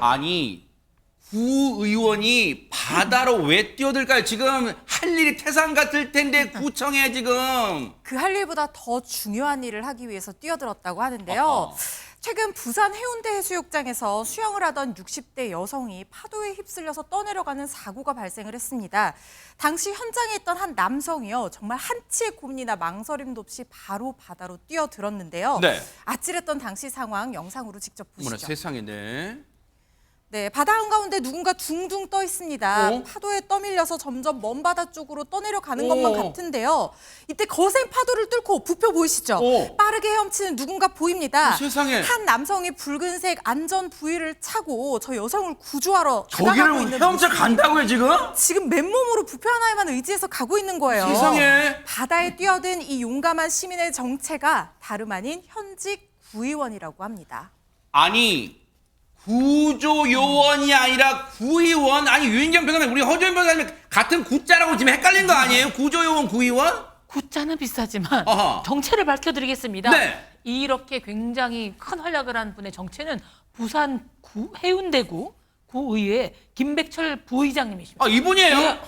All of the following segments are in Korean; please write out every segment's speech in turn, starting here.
아니, 구의원이 바다로 왜 뛰어들까요? 지금 할 일이 태산 같을 텐데 구청에 지금. 그 할 일보다 더 중요한 일을 하기 위해서 뛰어들었다고 하는데요. 어허. 최근 부산 해운대 해수욕장에서 수영을 하던 60대 여성이 파도에 휩쓸려서 떠내려가는 사고가 발생을 했습니다. 당시 현장에 있던 한 남성이요. 정말 한치의 고민이나 망설임도 없이 바로 바다로 뛰어들었는데요. 네. 아찔했던 당시 상황 영상으로 직접 어머나 보시죠. 세상에, 네. 네, 바다 한가운데 누군가 둥둥 떠 있습니다. 어? 파도에 떠밀려서 점점 먼 바다 쪽으로 떠내려가는 오. 것만 같은데요. 이때 거센 파도를 뚫고 부표 보이시죠? 오. 빠르게 헤엄치는 누군가 보입니다. 세상에. 한 남성이 붉은색 안전 부위를 차고 저 여성을 구조하러 다가가고 저기를 있는 헤엄쳐 모습. 간다고요, 지금? 지금 맨몸으로 부표 하나에만 의지해서 가고 있는 거예요. 세상에. 바다에 뛰어든 이 용감한 시민의 정체가 다름 아닌 현직 구의원이라고 합니다. 아니, 구조요원이 아니라 구의원? 아니, 유인경 변호사님, 우리 허준 변호사님 같은 구자라고 지금 헷갈린 거 아니에요? 구조요원, 구의원? 구자는 비슷하지만 어허. 정체를 밝혀드리겠습니다. 네. 이렇게 굉장히 큰 활약을 한 분의 정체는 부산 해운대구 구의회 김백철 부의장님이십니다. 아, 이분이에요? 예,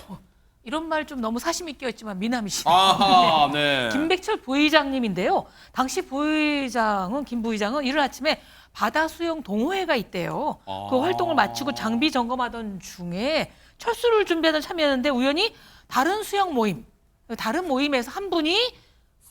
이런 말 좀 너무 사심 있게 했지만 미남이시네요. 아하, 네. 김백철 부의장님인데요. 당시 김 부의장은 이른 아침에 바다 수영 동호회가 있대요. 그 활동을 마치고 장비 점검하던 중에 철수를 준비하던 참이었는데 우연히 다른 모임에서 한 분이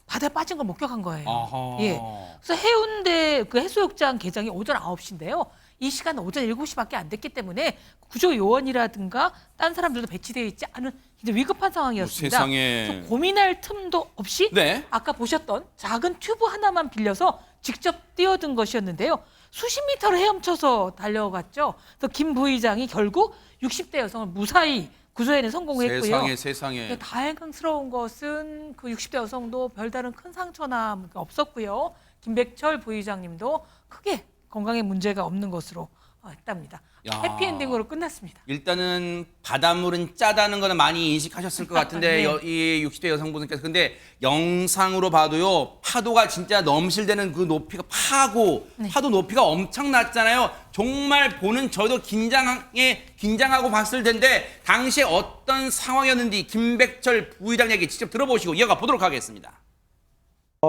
바다에 빠진 걸 목격한 거예요. 아하. 예. 그래서 해운대 그 해수욕장 개장이 오전 9시인데요. 이 시간은 오전 7시밖에 안 됐기 때문에 구조 요원이라든가 딴 사람들도 배치되어 있지 않은 굉장히 위급한 상황이었습니다. 세상에. 그래서 고민할 틈도 없이 네. 아까 보셨던 작은 튜브 하나만 빌려서 직접 뛰어든 것이었는데요. 수십 미터를 헤엄쳐서 달려갔죠. 그래서 김 부의장이 결국 60대 여성을 무사히 구조에는 성공했고요. 세상에. 다행스러운 것은 그 60대 여성도 별다른 큰 상처나 없었고요. 김백철 부의장님도 크게 건강에 문제가 없는 것으로 했답니다. 야. 해피엔딩으로 끝났습니다. 일단은 바닷물은 짜다는 거는 많이 인식하셨을 것 같은데 네. 이 60대 여성분께서 근데 영상으로 봐도요 파도가 진짜 넘실대는 그 높이가 파도 높이가 엄청났잖아요. 정말 보는 저도 긴장하고 봤을 텐데 당시에 어떤 상황이었는지 김백철 부의장 얘기 직접 들어보시고 이어가 보도록 하겠습니다.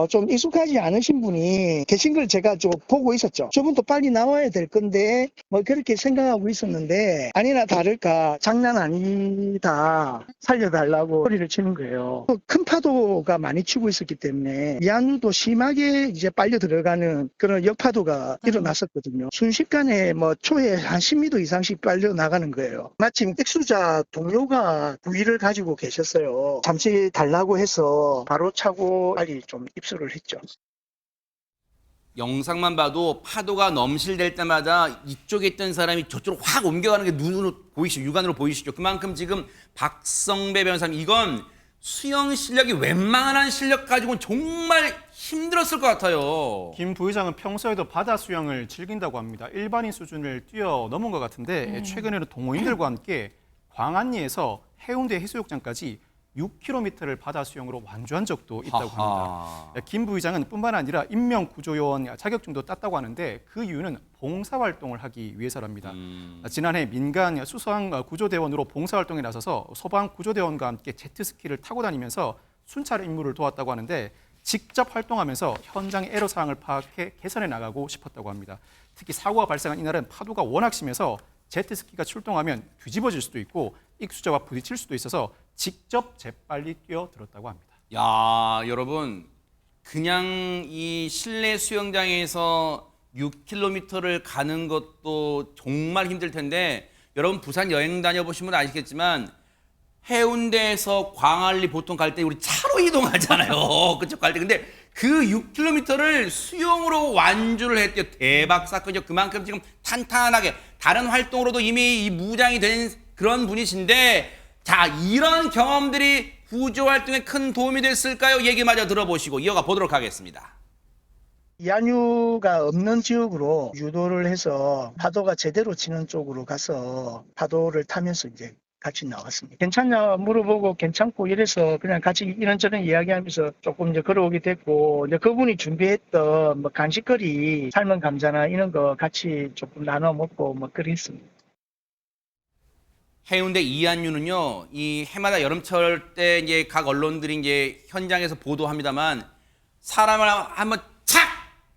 좀 익숙하지 않으신 분이 계신 걸 제가 좀 보고 있었죠. 저분도 빨리 나와야 될 건데 뭐 그렇게 생각하고 있었는데 아니나 다를까 장난 아니다 살려달라고 소리를 치는 거예요. 큰 파도가 많이 치고 있었기 때문에 이안유도 심하게 이제 빨려 들어가는 그런 역파도가 일어났었거든요. 순식간에 뭐 초에 한 10m 이상씩 빨려 나가는 거예요. 마침 액수자 동료가 부위를 가지고 계셨어요. 잠시 달라고 해서 바로 차고 빨리 좀 입수를 했죠. 영상만 봐도 파도가 넘실댈 때마다 이쪽에 있던 사람이 저쪽으로 확 옮겨가는 게 눈으로 보이시죠? 육안으로 보이시죠? 그만큼 지금 박성배 변호사님 이건 수영 실력이 웬만한 실력 가지고는 정말 힘들었을 것 같아요. 김 부의장은 평소에도 바다 수영을 즐긴다고 합니다. 일반인 수준을 뛰어넘은 것 같은데 최근에는 동호인들과 함께 광안리에서 해운대 해수욕장까지 6km를 바다 수영으로 완주한 적도 있다고 합니다. 김 부의장은 뿐만 아니라 인명구조요원 자격증도 땄다고 하는데 그 이유는 봉사활동을 하기 위해서랍니다. 지난해 민간 수상 구조대원으로 봉사활동에 나서서 소방구조대원과 함께 제트스키를 타고 다니면서 순찰 임무를 도왔다고 하는데 직접 활동하면서 현장 애로사항을 파악해 개선해 나가고 싶었다고 합니다. 특히 사고가 발생한 이날은 파도가 워낙 심해서 제트스키가 출동하면 뒤집어질 수도 있고 익수자와 부딪힐 수도 있어서 직접 재빨리 뛰어들었다고 합니다. 야, 여러분 그냥 이 실내 수영장에서 6km를 가는 것도 정말 힘들 텐데 여러분 부산 여행 다녀보시면 아시겠지만 해운대에서 광안리 보통 갈 때 우리 차로 이동하잖아요. 그쪽 갈 때. 근데 그 6km를 수영으로 완주를 했대요. 대박 사건이죠. 그만큼 지금 탄탄하게 다른 활동으로도 이미 이 무장이 된 그런 분이신데 자, 이런 경험들이 구조 활동에 큰 도움이 됐을까요? 얘기마저 들어보시고 이어가 보도록 하겠습니다. 이안유가 없는 지역으로 유도를 해서 파도가 제대로 치는 쪽으로 가서 파도를 타면서 이제 같이 나왔습니다. 괜찮냐 물어보고 괜찮고 이래서 그냥 같이 이런저런 이야기하면서 조금 이제 걸어오게 됐고, 이제 그분이 준비했던 뭐 간식거리, 삶은 감자나 이런 거 같이 조금 나눠 먹고 뭐 그랬습니다. 해운대 이안류는요, 이 해마다 여름철 때 이제 각 언론들이 이제 현장에서 보도합니다만 사람을 한번 착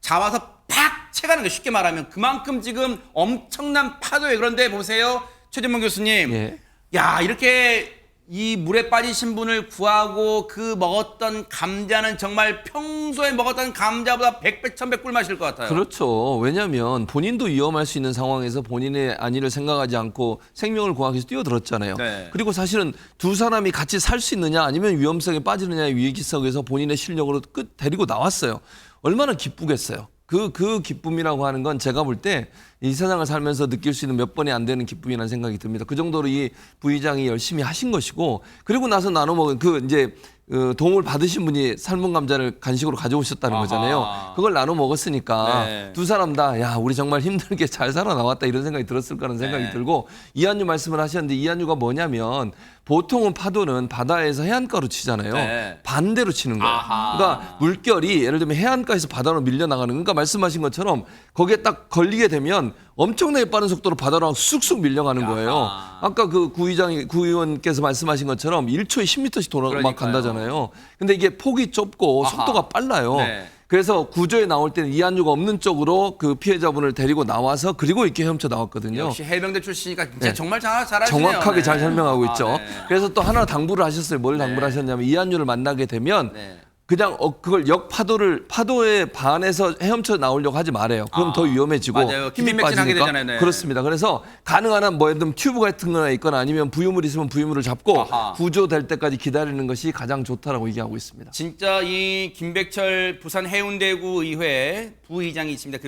잡아서 팍 채가는 거 쉽게 말하면 그만큼 지금 엄청난 파도예요. 그런데 보세요, 최진봉 교수님, 예. 야 이렇게 이 물에 빠지신 분을 구하고 그 먹었던 감자는 정말 평소에 먹었던 감자보다 100배, 1000배 꿀맛일 것 같아요. 그렇죠. 왜냐하면 본인도 위험할 수 있는 상황에서 본인의 안위를 생각하지 않고 생명을 구하기 위해서 뛰어들었잖아요. 네. 그리고 사실은 두 사람이 같이 살 수 있느냐 아니면 위험성에 빠지느냐의 위기 속에서 본인의 실력으로 데리고 나왔어요. 얼마나 기쁘겠어요. 그 기쁨이라고 하는 건 제가 볼 때 이 세상을 살면서 느낄 수 있는 몇 번이 안 되는 기쁨이라는 생각이 듭니다. 그 정도로 이 부의장이 열심히 하신 것이고, 그리고 나서 나눠 먹은 도움을 받으신 분이 삶은 감자를 간식으로 가져오셨다는 거잖아요. 그걸 나눠 먹었으니까 네. 두 사람 다 야 우리 정말 힘들게 잘 살아나왔다 이런 생각이 들었을 거라는 생각이 네. 들고, 이안류 말씀을 하셨는데 이안류가 뭐냐면 보통은 파도는 바다에서 해안가로 치잖아요. 네. 반대로 치는 거예요. 아하. 그러니까 물결이 예를 들면 해안가에서 바다로 밀려나가는, 그러니까 말씀하신 것처럼 거기에 딱 걸리게 되면 엄청나게 빠른 속도로 바다로 쑥쑥 밀려가는 거예요. 아까 그 구의원께서 말씀하신 것처럼 1초에 10m씩 막 그러니까요. 간다잖아요. 근데 이게 폭이 좁고 아하. 속도가 빨라요. 네. 그래서 구조에 나올 때는 이안류가 없는 쪽으로 그 피해자분을 데리고 나와서 그리고 이렇게 헤엄쳐 나왔거든요. 역시 해병대 출신이니까 진짜 네. 정말 잘하시네요. 정확하게 네. 잘 설명하고 있죠. 네. 그래서 또 하나 당부를 하셨어요. 뭘 당부를 하셨냐면 이안류를 만나게 되면 네. 그냥 그걸 파도에 반해서 헤엄쳐 나오려고 하지 말아요. 그럼 더 위험해지고 맞아요. 힘이 기민맥진하게 빠지니까. 되잖아요. 네. 그렇습니다. 그래서 가능한 한 뭐 예를 들면 튜브 같은 거나 있거나 아니면 부유물 있으면 부유물을 잡고 아하. 구조될 때까지 기다리는 것이 가장 좋다라고 얘기하고 있습니다. 진짜 이 김백철 부산 해운대구 의회 부의장이십니다.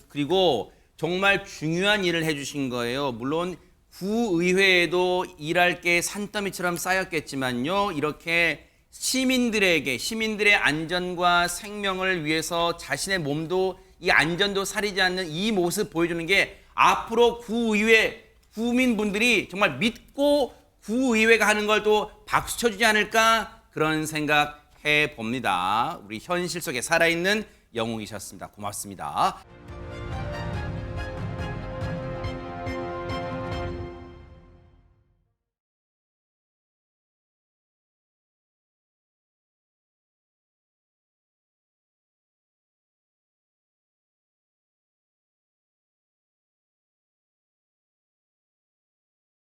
그리고 정말 중요한 일을 해주신 거예요. 물론 구의회에도 일할 게 산더미처럼 쌓였겠지만요. 이렇게 시민들의 안전과 생명을 위해서 자신의 몸도 이 안전도 사리지 않는 이 모습 보여주는 게 앞으로 구의회 구민분들이 정말 믿고 구의회가 하는 걸 또 박수 쳐주지 않을까 그런 생각 해봅니다. 우리 현실 속에 살아있는 영웅이셨습니다. 고맙습니다.